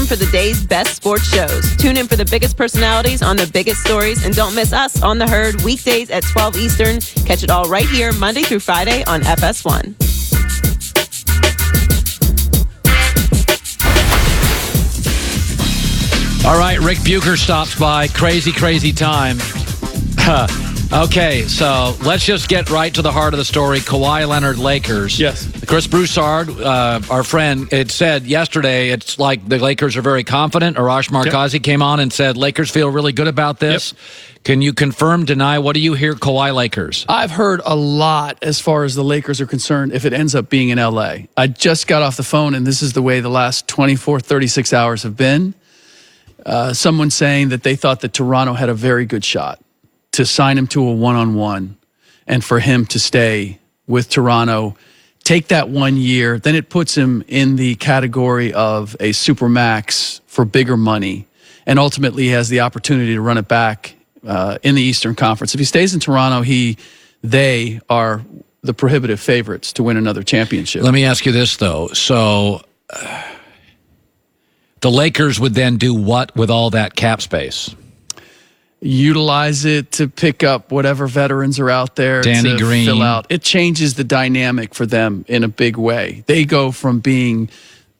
for the day's best sports shows. Tune in for the biggest personalities on the biggest stories, and don't miss us on The Herd weekdays at 12 Eastern. Catch it all right here Monday through Friday on FS1. All right, Ric Bucher stops by. Crazy, crazy time. Okay, so let's just get right to the heart of the story. Kawhi Leonard, Lakers. Yes. Chris Broussard, our friend, it said yesterday it's like the Lakers are very confident. Arash Markazi came on and said Lakers feel really good about this. Yep. Can you confirm, deny? What do you hear, Kawhi Lakers? I've heard a lot as far as the Lakers are concerned if it ends up being in L.A. I just got off the phone, and this is the way the last 24, 36 hours have been. Someone saying that they thought that Toronto had a very good shot to sign him to a one-on-one and for him to stay with Toronto, take that 1 year, then it puts him in the category of a supermax for bigger money, and ultimately he has the opportunity to run it back in the Eastern Conference. If he stays in Toronto, they are the prohibitive favorites to win another championship. Let me ask you this, though. So the Lakers would then do what with all that cap space? Utilize it to pick up whatever veterans are out there Danny to Green. fill out. It changes the dynamic for them in a big way. They go from being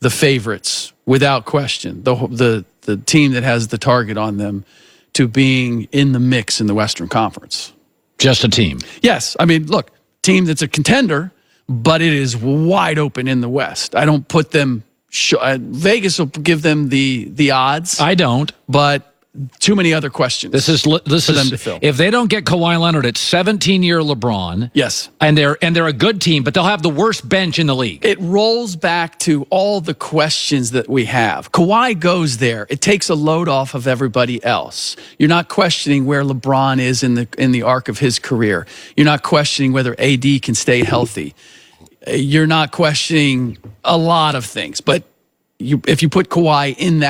the favorites without question, the team that has the target on them, to being in the mix in the Western Conference. Just a team. Yes. I mean, look, team that's a contender, but it is wide open in the West. I don't put them Vegas will give them the odds. I don't. But too many other questions. This is them to fill. If they don't get Kawhi Leonard at 17-year LeBron, yes, and they're a good team, but they'll have the worst bench in the league. It rolls back to all the questions that we have. Kawhi goes there. It takes a load off of everybody else. You're not questioning where LeBron is in the arc of his career. You're not questioning whether AD can stay healthy. You're not questioning a lot of things. But if you put Kawhi in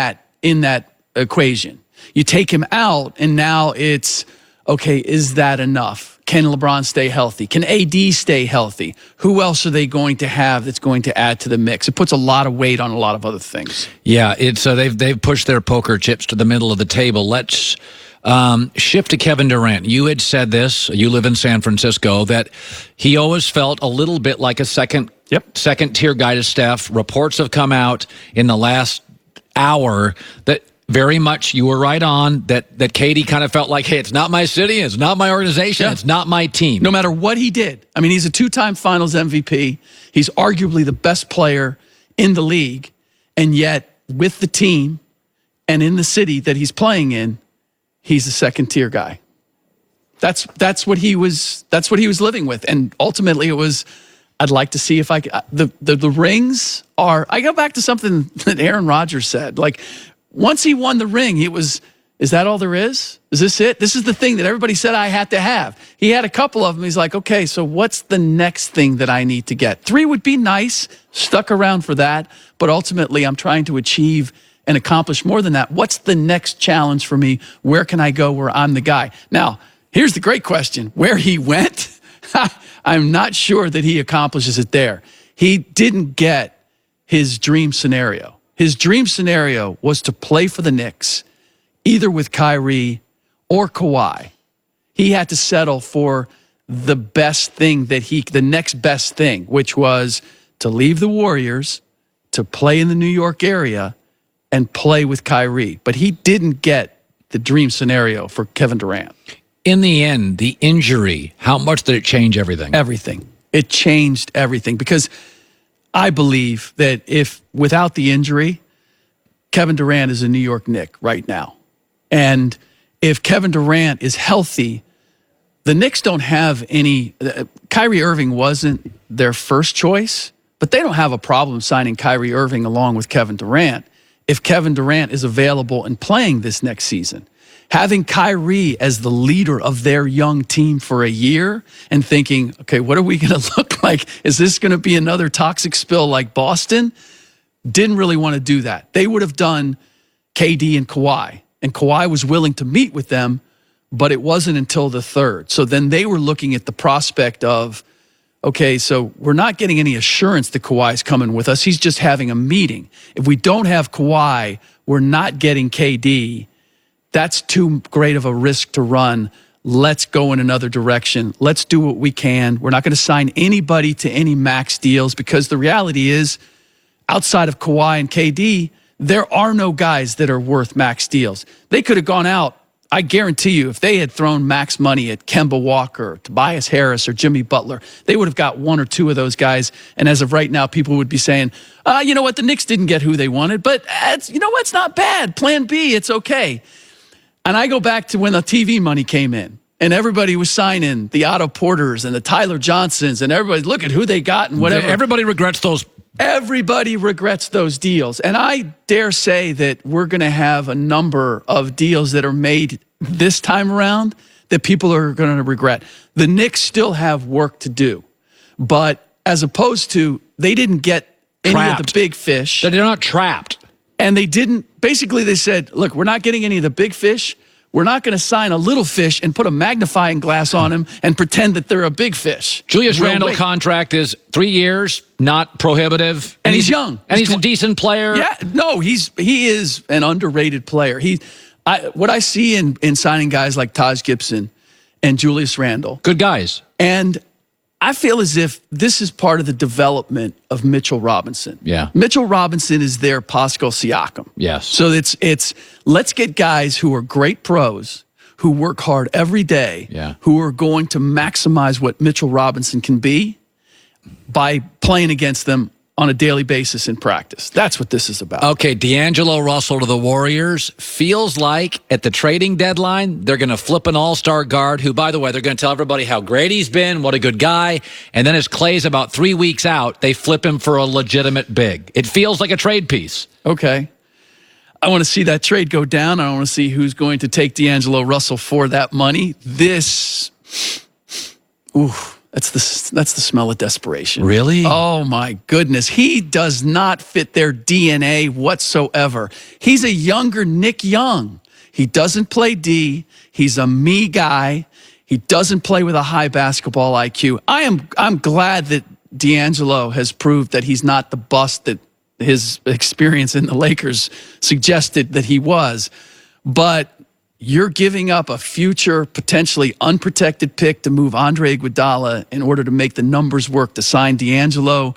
that equation, you take him out, and now it's, okay, is that enough? Can LeBron stay healthy? Can AD stay healthy? Who else are they going to have that's going to add to the mix? It puts a lot of weight on a lot of other things. Yeah, it's they've pushed their poker chips to the middle of the table. Let's shift to Kevin Durant. You had said this, you live in San Francisco, that he always felt a little bit like a second-tier guy to Steph. Reports have come out in the last hour that very much you were right on, that Katie kind of felt like, hey, it's not my city, it's not my organization, it's not my team. No matter what he did. I mean, he's a two-time finals MVP. He's arguably the best player in the league. And yet, with the team and in the city that he's playing in, he's a second-tier guy. That's what he was living with. And ultimately, it was, I'd like to see if I could. The rings are, I go back to something that Aaron Rodgers said. Like, once he won the ring, is that all there is? Is this it? This is the thing that everybody said I had to have. He had a couple of them. He's like, okay, so what's the next thing that I need to get? 3 would be nice, stuck around for that, but ultimately I'm trying to achieve and accomplish more than that. What's the next challenge for me? Where can I go where I'm the guy? Now, here's the great question. Where he went, I'm not sure that he accomplishes it there. He didn't get his dream scenario. His dream scenario was to play for the Knicks, either with Kyrie or Kawhi. He had to settle for the best thing the next best thing, which was to leave the Warriors, to play in the New York area, and play with Kyrie. But he didn't get the dream scenario for Kevin Durant. In the end, the injury, how much did it change everything? Everything. It changed everything, because I believe that if without the injury, Kevin Durant is a New York Knick right now. And if Kevin Durant is healthy, the Knicks don't have any. Kyrie Irving wasn't their first choice, but they don't have a problem signing Kyrie Irving along with Kevin Durant if Kevin Durant is available and playing this next season. Having Kyrie as the leader of their young team for a year and thinking, okay, what are we going to look like? Is this going to be another toxic spill like Boston? Didn't really want to do that. They would have done KD and Kawhi was willing to meet with them, but it wasn't until the third. So then they were looking at the prospect of, okay, so we're not getting any assurance that Kawhi's coming with us. He's just having a meeting. If we don't have Kawhi, we're not getting KD. That's too great of a risk to run. Let's go in another direction. Let's do what we can. We're not going to sign anybody to any max deals because the reality is, outside of Kawhi and KD, there are no guys that are worth max deals. They could have gone out. I guarantee you, if they had thrown max money at Kemba Walker, Tobias Harris, or Jimmy Butler, they would have got one or two of those guys. And as of right now, people would be saying, you know what, the Knicks didn't get who they wanted, but you know what's not bad. Plan B, it's okay. And I go back to when the TV money came in and everybody was signing the Otto Porters and the Tyler Johnsons and everybody, look at who they got and whatever. Everybody regrets those. Everybody regrets those deals. And I dare say that we're going to have a number of deals that are made this time around that people are going to regret. The Knicks still have work to do. But as opposed to, they didn't get any of the big fish. They're not trapped. And they didn't, basically they said, look, we're not getting any of the big fish. We're not going to sign a little fish and put a magnifying glass on him and pretend that they're a big fish. Julius Randle contract is 3 years, not prohibitive. And he's young. And he's a decent player. Yeah, no, he is an underrated player. What I see in signing guys like Taj Gibson and Julius Randle. Good guys. And I feel as if this is part of the development of Mitchell Robinson. Yeah. Mitchell Robinson is their Pascal Siakam. Yes. So it's let's get guys who are great pros, who work hard every day, who are going to maximize what Mitchell Robinson can be by playing against them on a daily basis in practice. That's what this is about. Okay, D'Angelo Russell to the Warriors. Feels like at the trading deadline, they're going to flip an all-star guard who, by the way, they're going to tell everybody how great he's been, what a good guy. And then as Clay's about 3 weeks out, they flip him for a legitimate big. It feels like a trade piece. Okay. I want to see that trade go down. I want to see who's going to take D'Angelo Russell for that money. That's the smell of desperation. Really? Oh, my goodness. He does not fit their DNA whatsoever. He's a younger Nick Young. He doesn't play D. He's a me guy. He doesn't play with a high basketball IQ. I'm glad that D'Angelo has proved that he's not the bust that his experience in the Lakers suggested that he was. But you're giving up a future, potentially unprotected pick to move Andre Iguodala in order to make the numbers work to sign D'Angelo.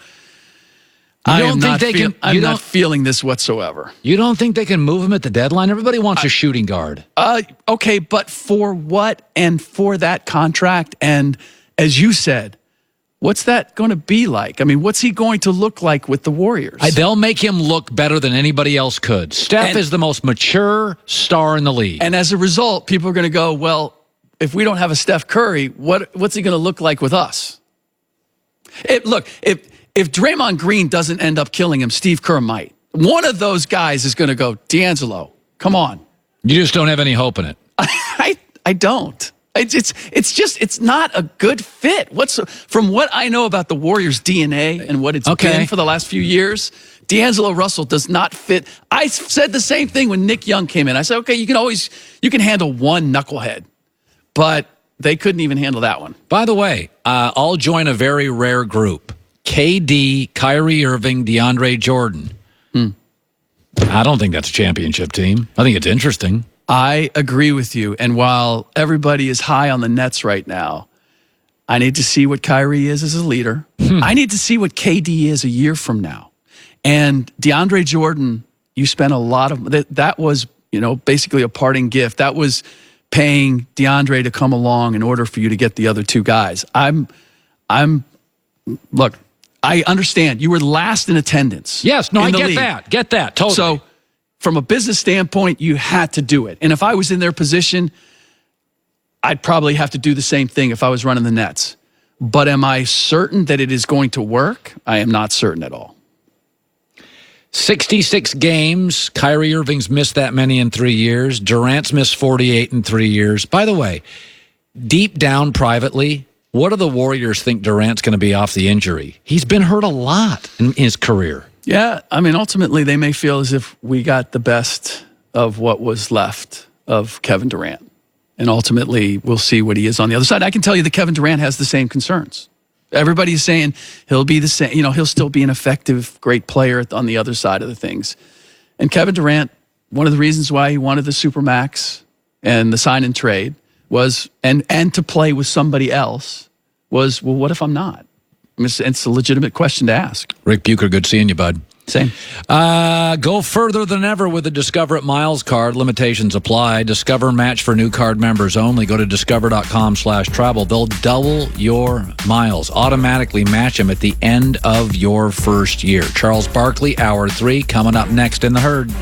I'm not feeling this whatsoever. You don't think they can move him at the deadline? Everybody wants a shooting guard. Okay, but for what and for that contract? And as you said, what's that going to be like? I mean, what's he going to look like with the Warriors? They'll make him look better than anybody else could. Steph is the most mature star in the league. And as a result, people are going to go, well, if we don't have a Steph Curry, what's he going to look like with us? Look, if Draymond Green doesn't end up killing him, Steve Kerr might. One of those guys is going to go, D'Angelo, come on. You just don't have any hope in it. I don't. It's not a good fit. From what I know about the Warriors' DNA and what it's been for the last few years, D'Angelo Russell does not fit. I said the same thing when Nick Young came in. I said, okay, you can handle one knucklehead, but they couldn't even handle that one. By the way, I'll join a very rare group. KD, Kyrie Irving, DeAndre Jordan. I don't think that's a championship team. I think it's interesting. I agree with you. And while everybody is high on the Nets right now, I need to see what Kyrie is as a leader. I need to see what KD is a year from now. And DeAndre Jordan, you spent a lot of that was, basically a parting gift. That was paying DeAndre to come along in order for you to get the other two guys. Look, I understand you were last in attendance. Yes, no, I get league. Get that. Totally. So from a business standpoint, you had to do it. And if I was in their position, I'd probably have to do the same thing if I was running the Nets. But am I certain that it is going to work? I am not certain at all. 66 games. Kyrie Irving's missed that many in 3 years. Durant's missed 48 in 3 years. By the way, deep down privately, what do the Warriors think Durant's going to be off the injury? He's been hurt a lot in his career. Yeah, I mean, ultimately, they may feel as if we got the best of what was left of Kevin Durant. And ultimately, we'll see what he is on the other side. I can tell you that Kevin Durant has the same concerns. Everybody's saying he'll be the same, he'll still be an effective, great player on the other side of the things. And Kevin Durant one of the reasons why he wanted the Supermax and the sign and trade was, and to play with somebody else was, well, what if I'm not? I mean, it's a legitimate question to ask. Ric Bucher, good seeing you, bud. Same. Go further than ever with the Discover It Miles card. Limitations apply. Discover match for new card members only. Go to discover.com/travel. They'll double your miles. Automatically match them at the end of your first year. Charles Barkley, Hour 3, coming up next in the Herd.